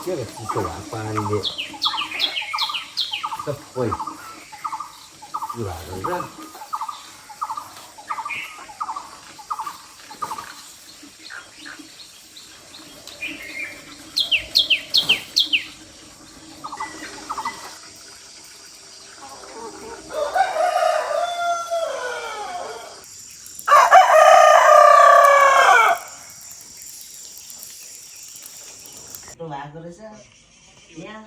这个鸡手啊，关的，这会，是吧？是不是？都完过了是？呀。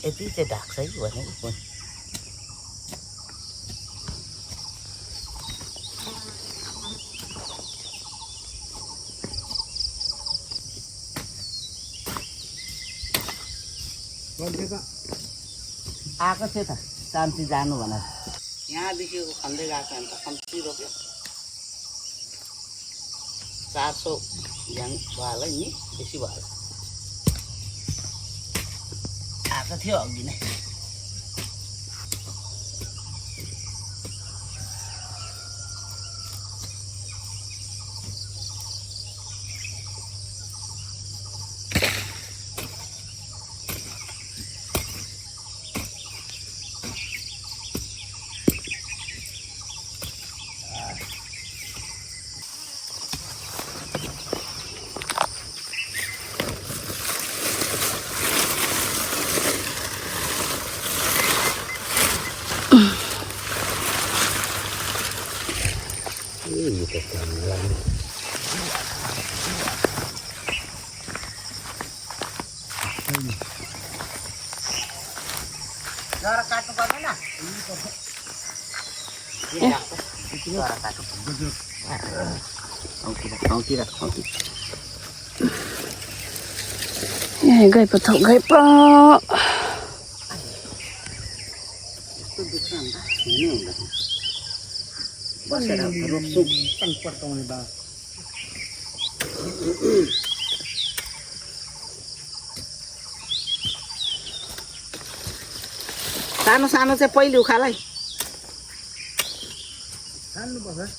यति चाहिँ ढाक्छ है भनेको आएको थियो त शान्ति जानु भनेर यहाँदेखि खन्दै गएको अन्त कम्ती रोप्यो 400 झ्याङ भयो होला नि बेसी भयो आएको थियो अघि नै जरा काट्नु पर्दैन जरा काट्नु पर्दैन यहाँ गएपछि थौ गएप यस्तो दुख्छ अन्त हिँड्नै हुँदैन बसेर रोप्छु पड्काउने बा सानो सानो चाहिँ पहिले उखालाई हाल्नुपर्छ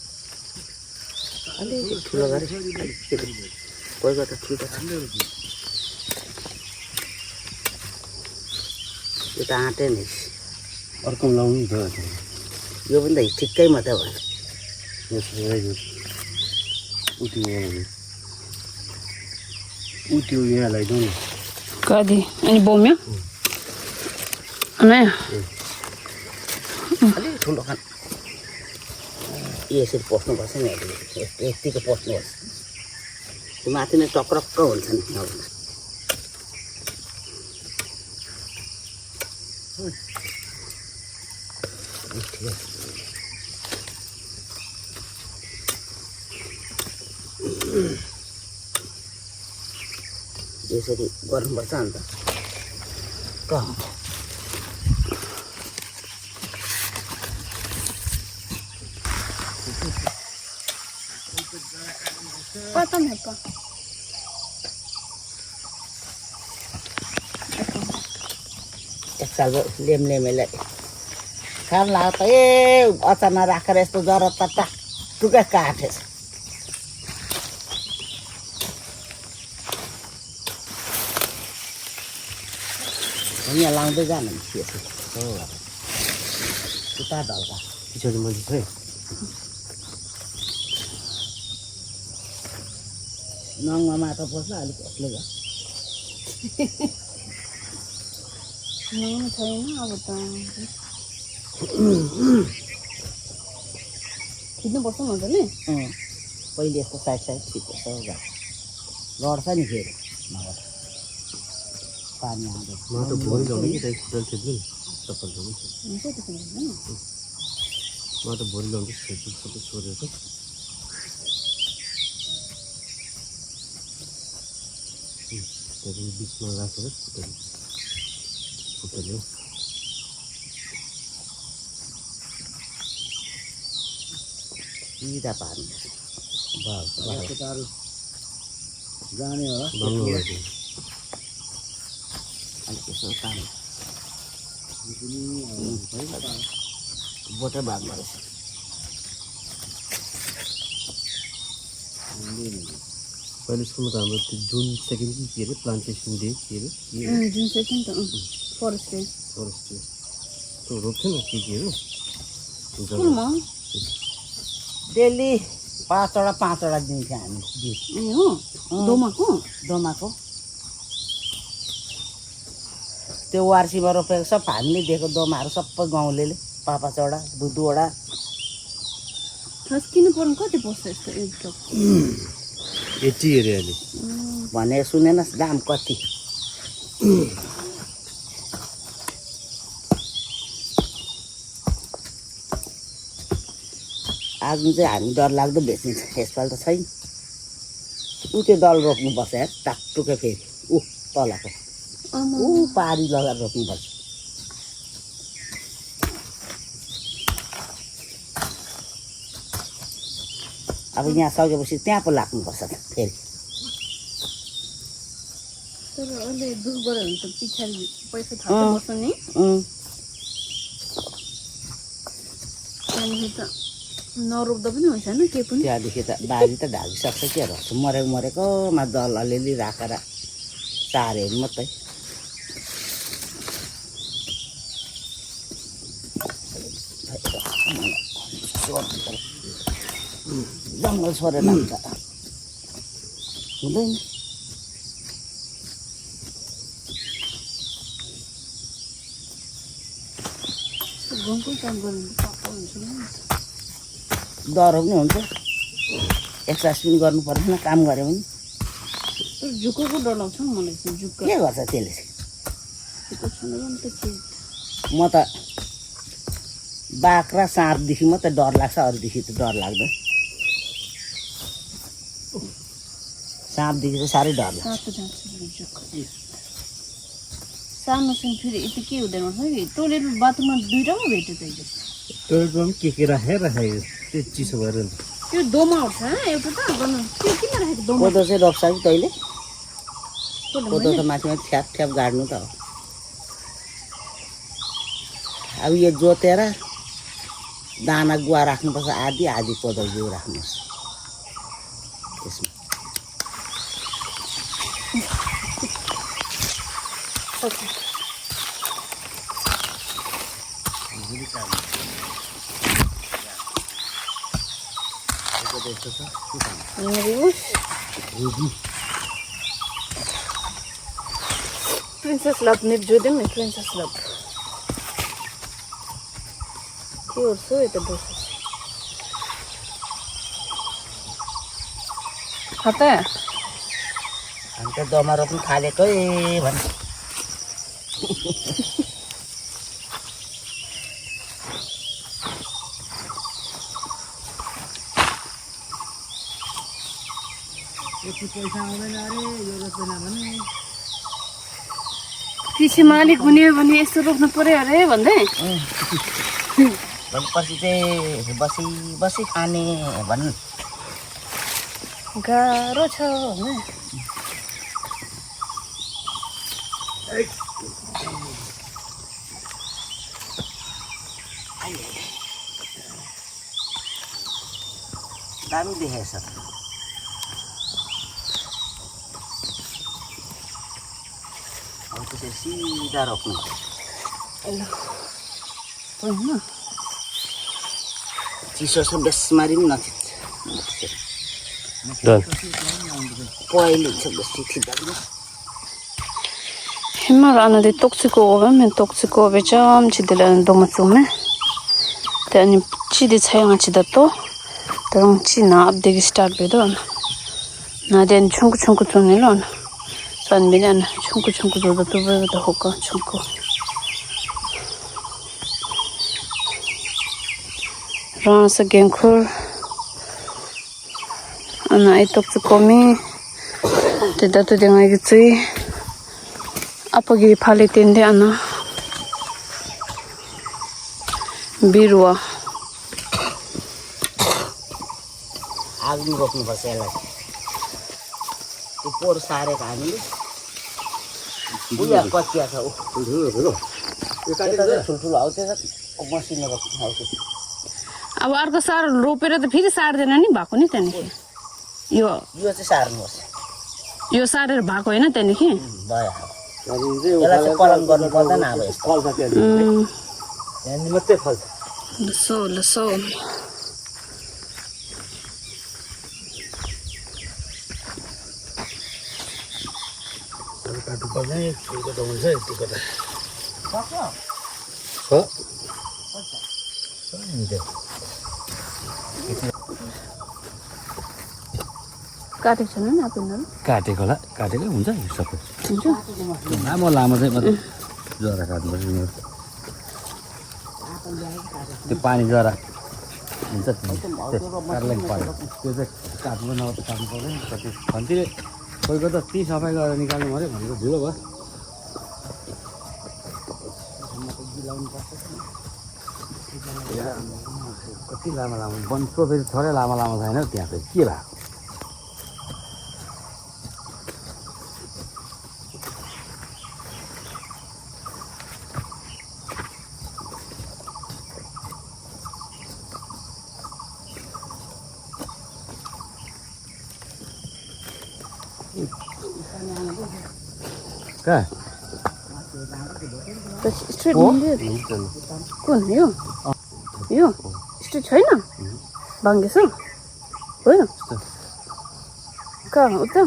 अलि ठुलो गरे कोही त ठुलो छ यो त आँटे नि अर्को लाउनु नि त यो पनि त ठिक्कै मात्रै भयो उठ्यो यहाँ लगाइदिउँ न कति अनि बोम्यो अलिक ठुलो खान यसरी पस्नुपर्छ नि यतिको पस्नुपर्छ त्यो माथि नै टक्रक्क हुन्छ नि नभन्दा यसरी गर्नुपर्छ अन्त कहाँ Pata me pa. एक साल लेमलेमेलाई खान लाग्छ ए अचानक राखेर यस्तो जरा त टुक्का काटेछ यहाँ लाउँदै जानु उता ढल्का पछाडि मैले खै नङमा माटो पर्छ अलिक एक्लै भयो No, छैन अब त खिच्नुपर्छ मजाले पहिले यस्तो साइड साइड छिट्छ लड्छ नि फेरि नभए पानी आउँदै म त भोलि ल्याउने कि त्यही खुट्टा खेद्नु चप्पल ल्याउनु हुन्छ त्यसो भने म त भोलि ल्याउँछु खेद्नु सबै सोधेर त्यहाँदेखि बिचमा राखेर खुट्टा ल्याऊ सिधा पार्नु जाने होला बाङ्लो अलिक यसो तान्नु बोटै बाँध्दो रहेछ पहिले स्कुलमा त हाम्रो त्यो जुन सेकेन्ड कि के अरे प्लान्टेसन डे के अरे जुन चाहिँ त फरेस्ट डे फरेस्ट डे त्यो रोप्थ्यो नि केहरू स्कुलमा डेली 5वटा दिन्थ्यो हामी बिउ ए हो दोमाको दोमाको त्यो वार्सीमा रोपेको सब हामीले दिएको दोमाहरू सबै गाउँले 5-5वटा 2-2वटा खास किन पर्नु कति पर्छ यस्तो एक टक 80 अरे अहिले भने सुनेन दाम कति आज चाहिँ हामी डरलाग्दो बेच्ने यसपालि त छैन ऊ त्यो दल रोप्नुपर्छ यार टाकटुकै फेरि ऊ तलको ऊ पारी लगाएर रोप्नुपर्छ अब यहाँ सकेपछि त्यहाँ पो लाग्नुपर्छ त फेरि तर अहिले दुख गऱ्यो भने त पछाडि पैसा थाहा पर्छ नि त्यहाँदेखि त नरोप्दा पनि हुन्छ होइन के पनि त्यहाँदेखि त बारी त ढाकिसक्छ के रोप्छ मरेकोमा दल अलिअलि राखेर चारेहरू मात्रै जङ्गल छोडेर हुन्छ हुँदैन गाउँकै काम गर्नु पाएको हुन्छ नि डर पनि हुन्छ एक्सर्साइज पनि गर्नु पर्दैन काम गऱ्यो भने तर झुक्कोको डर लाग्छ नि मलाई चाहिँ झुक्का के गर्छ त्यसले चाहिँ झुक्को छैन भने त के म त बाख्रा साँपदेखि मात्रै डर लाग्छ अरूदेखि त डर लाग्दैन साँपदेखि चाहिँ साह्रै डर लाग्छ तातो जान्छ झुक्का सानोसँग फेरि यति के हुँदैन रहेछ कि टोइलेट बाथरुममा दुईवटा पो भेट्यो त टोइलेटमा पनि के राखेको त्यो चिसो भएर नि त्यो दोमा उठ्छ एउटा त गर्नु त्यो किन राखेको दोमा कोदो चाहिँ रोप्छ कि तैँले कोदो कोदो त माथिमा ठ्याप ठ्याप गाड्नु त हो अब यो जोतेर दाना गुवा राख्नुपर्छ आधी आधी कोदो बिउ राख्नुपर्छ त्यसमा प्रिन्सेस लभ निर्जोदिम नि प्रिन्सेस लभ के गर्छु यता बस्छु खता हामी त दमा रोप्नु थालेकै भन्छ यति पैसा आउँदैन अरे यो रोप्दैन भने पछि मालिक हुने हो भने यस्तो रोप्नु पर्यो अरे भन्दै पछि चाहिँ बसी बसी खाने भन्नु गाह्रो छ होइन दामी देखेको छ अब त्यसरी सिधा रोप्नु होइन चिसो छ बेसमारी पनि नथिच्छ डन पहिले हुन्छ बेसी थिच्दा Hemma anna det toxikover men toxikover cham chidela domasume. Tani chidi chayang chidato. Tarong china update start bedo. Na den chungku chungku tunilon. San binan chungku chungku do to be the hoka chungku. Rasa genkur. Ana ai toxikomi. Tedato dengai gitsui. Apagi phale tende ana birua आगो रोप्नुपर्छ यसलाई त्यो पोहोर सारेको हामीले बुझ्या कचिया छ ठुल्ठुलो आउँछ मसिनो रोप्नु आउँछ अब अर्को सार रोपेर त फेरि सार्दैन नि भएको नि त्यहाँदेखि यो चाहिँ सार्नुपर्छ यो सारेर भएको होइन त्यहाँदेखि भयो यसलाई चाहिँ कलम गर्नु पर्दैन अब फल्छ त्यहाँदेखि मात्रै फल्छ लसो लसो काट्नु पर्ने फुलको त हुन्छ यतिको त काटेको छैन नि आपिनहरू काटेको होला काटेकै हुन्छ सबै हुन्छ लामो लामो चाहिँ मतलब जरा काट्नुपर्छ त्यो पानी जरा हुन्छ काट्लाई पर्यो त्यो चाहिँ काट्नु नभए त काट्नु पर्दैन कति खन्तीले कोहीको त ती सफाइ गरेर निकाल्नु पऱ्यो भनेको ढिलो भयो कति लामो लामो बन्चो फेरि थोरै लामो लामो छैन त्यहाँ फेरि के भएको कहाँ स्ट्रेट मन्दिर कुन यो यो स्ट्रेट छैन बाङ्गेस हो कहाँ उता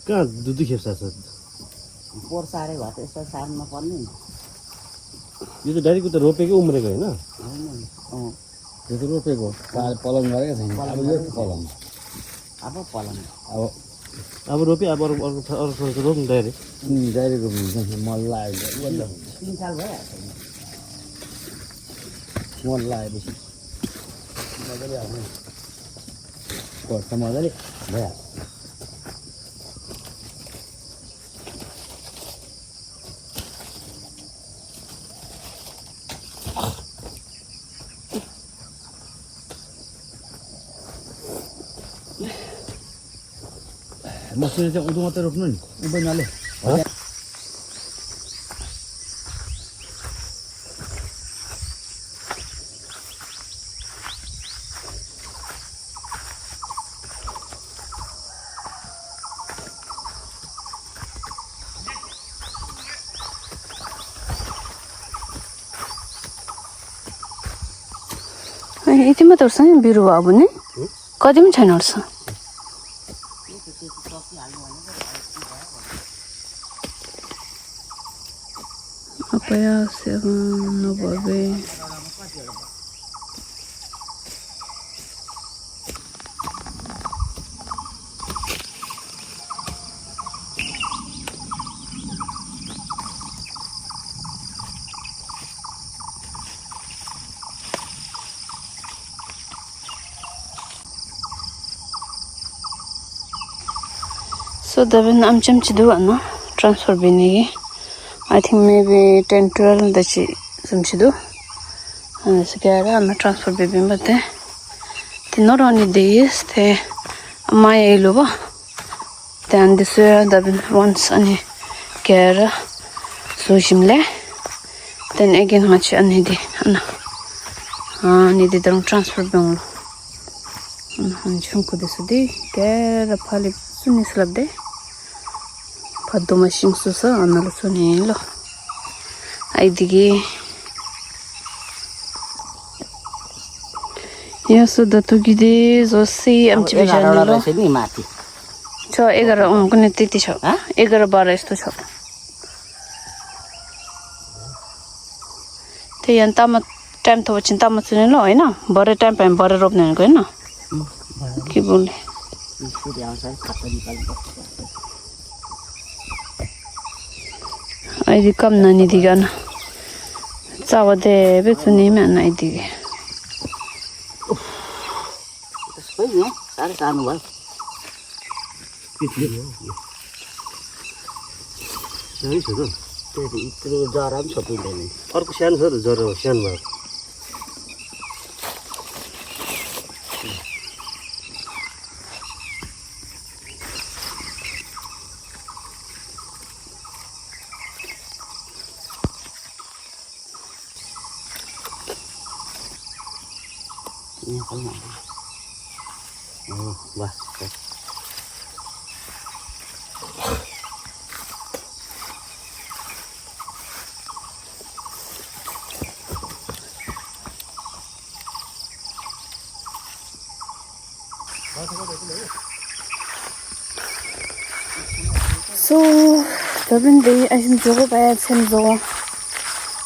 कहाँ दुई खेप सार्छ पोहोर सारे भए त यसो सार्नु नपर्ने यो त डाइरेक्ट त रोपेको उम्रेको होइन होइन यो त रोपेको पलङ गरेको छैन अब यो पलङ अब पलङ अब रोपे अब अर्को रोप्नु डाइरेक्ट डाइरेक्ट रोप्नु मल लगायो 3 साल भइहाल्छ मल लगाएपछि मजाले आउने पर्छ मजाले भइहाल्छ मसिनो चाहिँ उँधो मात्रै रोप्नु नि उँभो नाले यति मात्र उठ्छ नि बिरुवा अब नि कति पनि छैन उठ्छ Paya seven no babe. So then I'm jumped to do it, transfer binigi. I think maybe 10 12 that she some do. And this guy I'm a transfer baby, but the not only this, the my elova. Then this the once any care so shimle. Then again much anidi need the transfer bong. And chunko this day, care a palip soon is love day. Paddo machine susa analo sonelo aidigi yaso dato gide zosi amchi bejanelo नि माथि छ 11 कुनै त्यति छ 11 12 यस्तो छ त्यही अनि तामा टाइम त चिन्ता म सुने ल हैन बरे टाइम पाए बरे रोप्ने भनेको हैन के बोले सूर्य आउँछ खात निकाल्नु आइदी कम नानी दिगन चावदे बेचुनी में नाइ दिगे त्यसै नि सारे सानो भयो सही छ त त्यो इत्रो जरा पनि छोपिँदैन अर्को सानो छ त जरा सानो भयो बस so dabin de asin jogo baya sem zo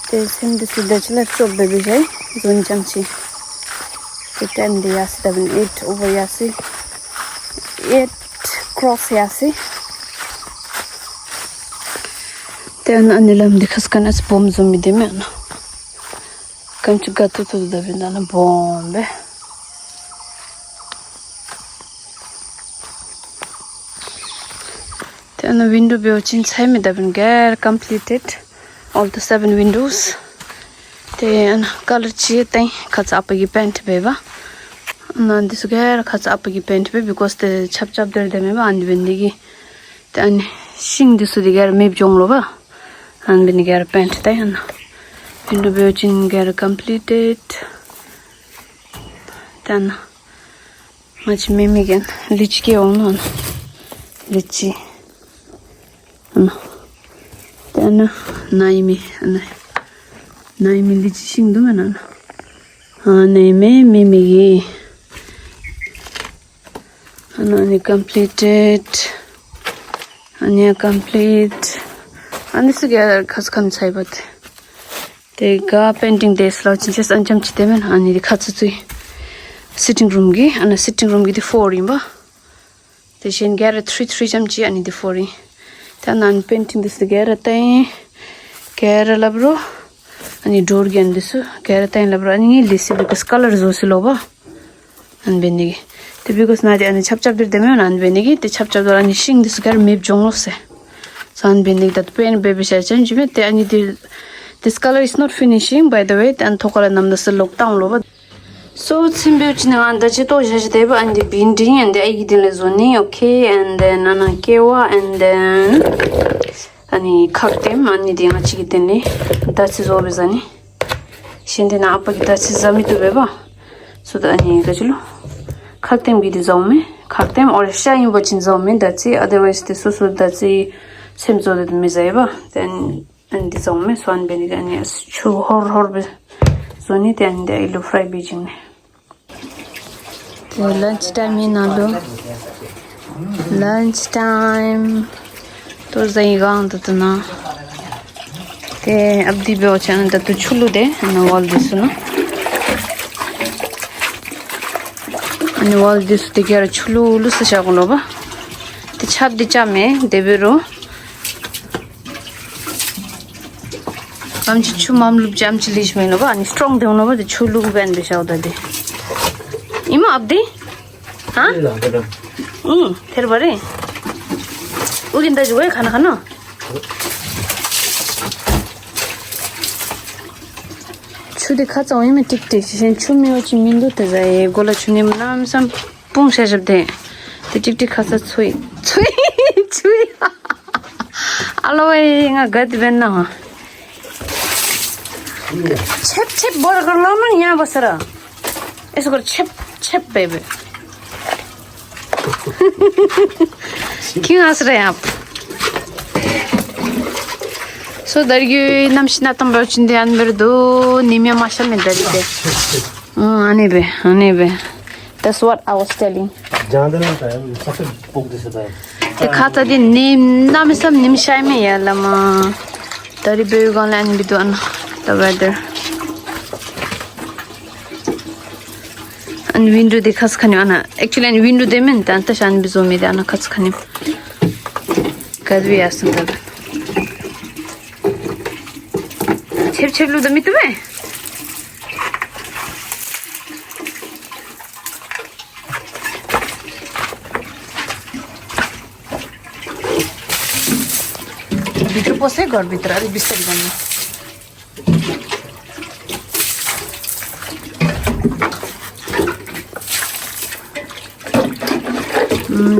te sem de sida chla chop baby jai zon jamchi the time de yas dabin 8 over yasi 8 cross yasi then anilam dikhas kanas bom zomi de men kam chugatu to dabin ana bombe and the window built inside me dabin get completed all the 7 windows then color chi tai khats apagi paint beba and this get khats apagi paint be because the chap there dem ba and bindigi then sing this the get me jonglo ba and bin get paint tai and window built in get completed then much meme again lichki on lichi then naimi lichi sing do na naime mimi and completed and complete and this together khas kan chai bat te ga painting days lo just anjam chitemen and the khats chui sitting room gi and sitting room gi the 4 imba te shin get 3 jam chi and the 4 then I'm painting this together thing care labro and door again this care thing labro and this because color is also low and benigi the because na the chap the me and benigi the chap and shing this girl map jonglo se so and benigi that paint baby share change me the and this color is not finishing by the way and thokala nam the lockdown lo so simbuchina and the chito jadeba and the binding and the aidil zoni okay and then ana kewa and then ani khaktem ani dia chigitene that is always ani shindena apagi that is zami to beba so the ani gajulu khaktem gi zome khaktem or shain bochin zome that's it otherwise the so that's it same so that me zaiba then and the zome so an benigani chu hor zoni then the ilu fry beijing lunch time in alo lunch time to zai gang to na ते अब दी बे channel the तो छुलु they न wall this न अनि wall this ते के छुलु लुस शागलो बा ते छाप दि चामे देबेरो आमची छु मामलु जामची लिश मेनो बा अनि स्ट्रांग देउनो बा ते छुलु बेन बेसाउदा दे इमा अब दे हा थेर बरे उगिन दाजु गए खाना खाना छुदे खाचा वही में टिक टिक से छुमी वची मिंदो ते जाए गोला छुनी नाम some Pung say job they ते टिक टिक खाचा छुई छुई छुई आलो इंगा गद बेन ना छेप छेप बर्गर लो मन यहाँ बसरा ऐसा कर छेप छेप बेबे क्यों हंस रहे हैं आप So dargi namshina tambal chinde anber do nimya masha me daride. Anebe. That's what I was telling. जाँदैन त सबै पुग्दैछ त The khata di nim namisam nimshai me yalama. Dari beyu galan biduan the weather. And window de khas khani ana. Actually and window de men tanta shan bizo me ana khas khani. Kadvi asan da. छेप लु दमी तुम्हें भित्र पसे घर भित्र अलि बिस्तारै गर्नु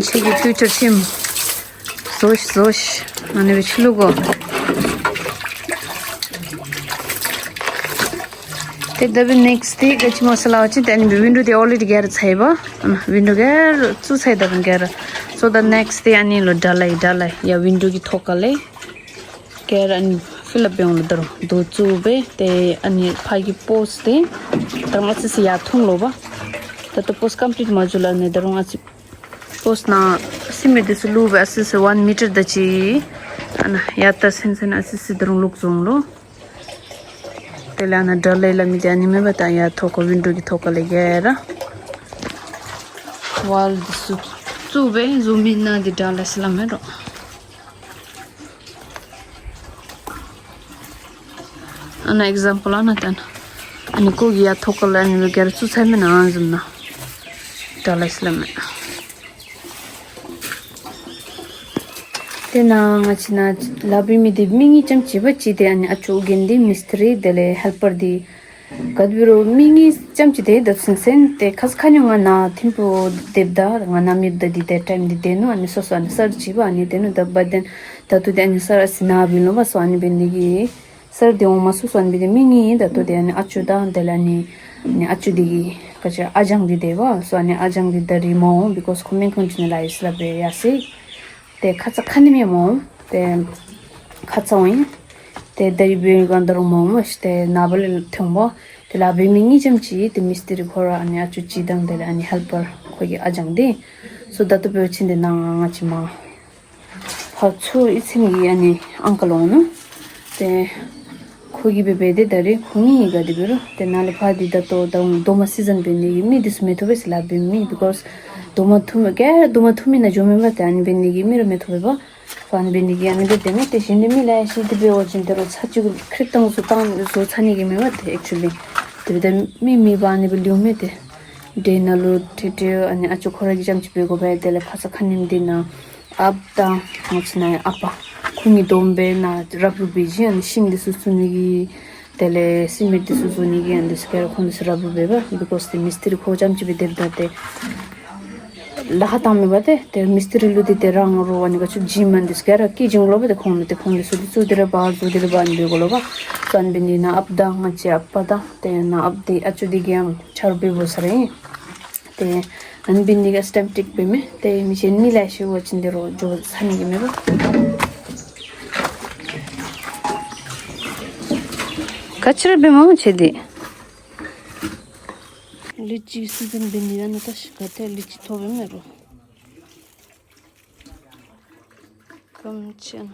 छिगी future छिम जोश अनि बिछलुगो एकदमै नेक्स्ट डे गछि मसला अछि त्यनी विन्डो दे अलरेडी गेर छैब विन्डो गेर चु छै त गेर सो द नेक्स्ट डे अनि लो डालाई या विन्डो की थोकले गेर अनि फिल अप बेउन दरो दो चुबे ते अनि फागी पोस्ट दे तमस से या थुङ लोबा त पोस्ट कंप्लीट मजुला ने दरो अछि पोस्ट ना सिमे दिस लु बस 1 मीटर दछि अनि या त सेंसन असि दरो look जोंलो Telana dalai mi jani me bataya thoko window ki thoka le gera wall disu tube zoom in na di dala islam ro ana example ana tan ani ko ya thoka la ni gera chu sai me na zum na dala islam Tena ngachina labi mi de mingi cham chiba chi de ani achu gendi mystery dele helper di kadbiro mingi cham chi de da sen te khas khanyo na thimpo debda ngana mi de di time di de no ani so an sar chiba ani de no da baden ta tu de ani sar asina bi no ba so ani benigi sar de ma su san bi de mingi da tu de ani achu da dele ani achu di kacha ajang di de ba so ani ajang di da rimo because coming continually is la be yasi te khatsa khanime mo te khatsa oi te dari be gandaro mo ste nabal thombo te la be mingi jamchi te misteri khora ani achu chi dang de ani helper khogi ajang de so that be chinde na ngachi ma phachu ichimi ani uncle ono te khogi be de dari khuni ga de bero te nale phadi da to doma season be ni mi this me to be la be mi because doma thumi na jome ba tani benigi mero me thoba fan benigi ani de teme te shinde mi la shi de be ojin de ro chachu khritang su tang so chani gi me ba actually de mi ba ni biliu me de de na lo te ani achu khora gi jam chi be go ba de le phasa khanim dina abda machna apa khumi dombe na rabu biji ani shing de su suni gi tele simit de su suni gi and this care khon su rabu be ba because the mystery kho jam chi be de date lahata me bate te mystery lu de rang ro ani ga chu jiman dis gara ki jinglo be de khon su dire ba ni be golo ba san bini na abda ngache apada te na abdi achu di gyam charbe bosare te an bini ga stamp tick be me te mi chen ni la shi wo chin de ro jo sani gi me ba kachra be mo chedi Lichi season beni na tash kate lichi thobe mero kam chen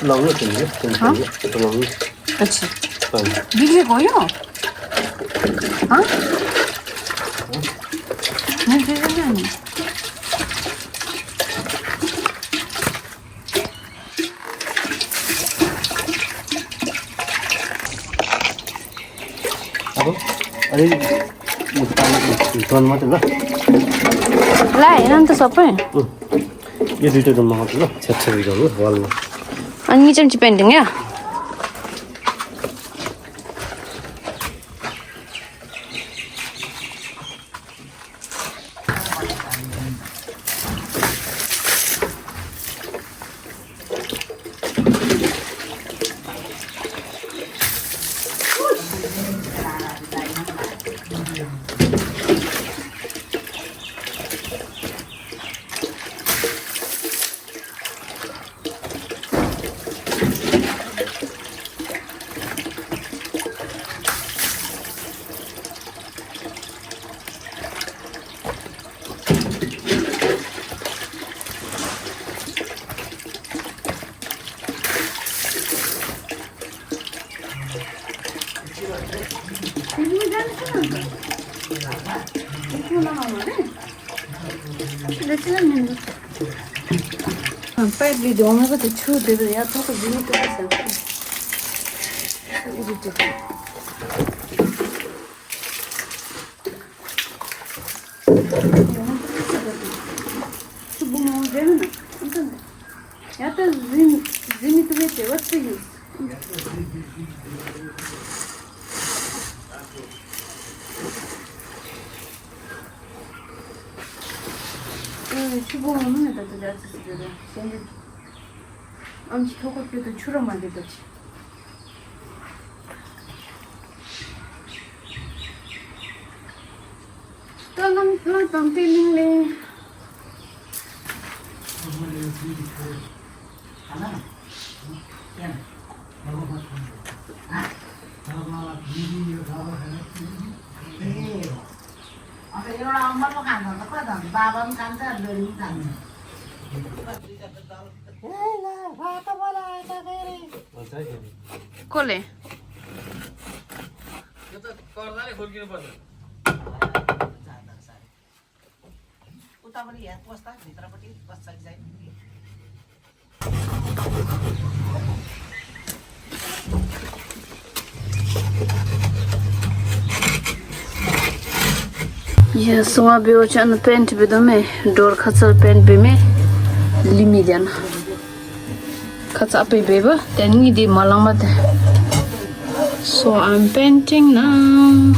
लाउनु तिमीले त्यो लाउनु अच्छा बिग्रेको यो बिग्रेन नि अब अलिअलि टन मात्रै ल ला हेर नि त सबै यो दुइटा रुम मगाउँछु ल छेउछेउ गरौँ वालमा अनि निचम्ची painting yeah Perde de uma vez de chuva de já tô com bonito assim. Subo não vem não. Entende? Já tá zimi tu vê what's the use? 수봉은 눈에다 들어가서 쓰거든. 근데 암치 토고뼈도 추러만 되듯이. 떠남 땅 떼는래. कसले उतापट्टि यहाँ बस्दा भित्रपट्टि बस्छ चाहिँ ये सुआ बेचन पेंट भी दो में डोर खचल पेंट भी में लिमी देना खचा पे बेबा तेनी दी मलंग मत so I'm painting now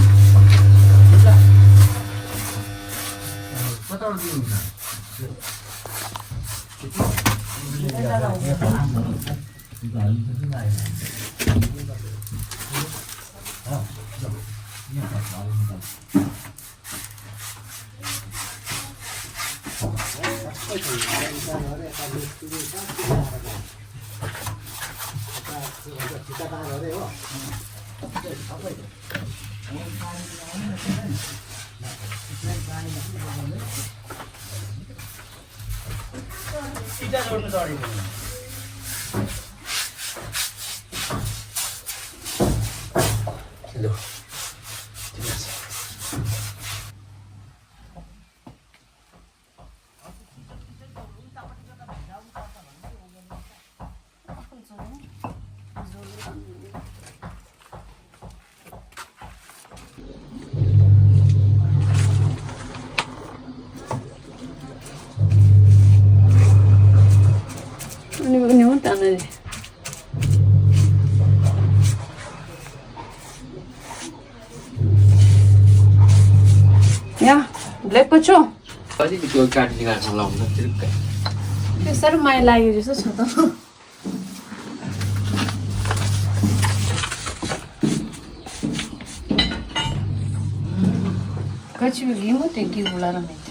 ini mau tanah deh ya black pacho कति त्यो काट्ने गाड्छ लाउनु त्रिक्कै त्यो साह्रो माया लाग्यो जस्तो छ त कति बेला म त्यो के बोलाएर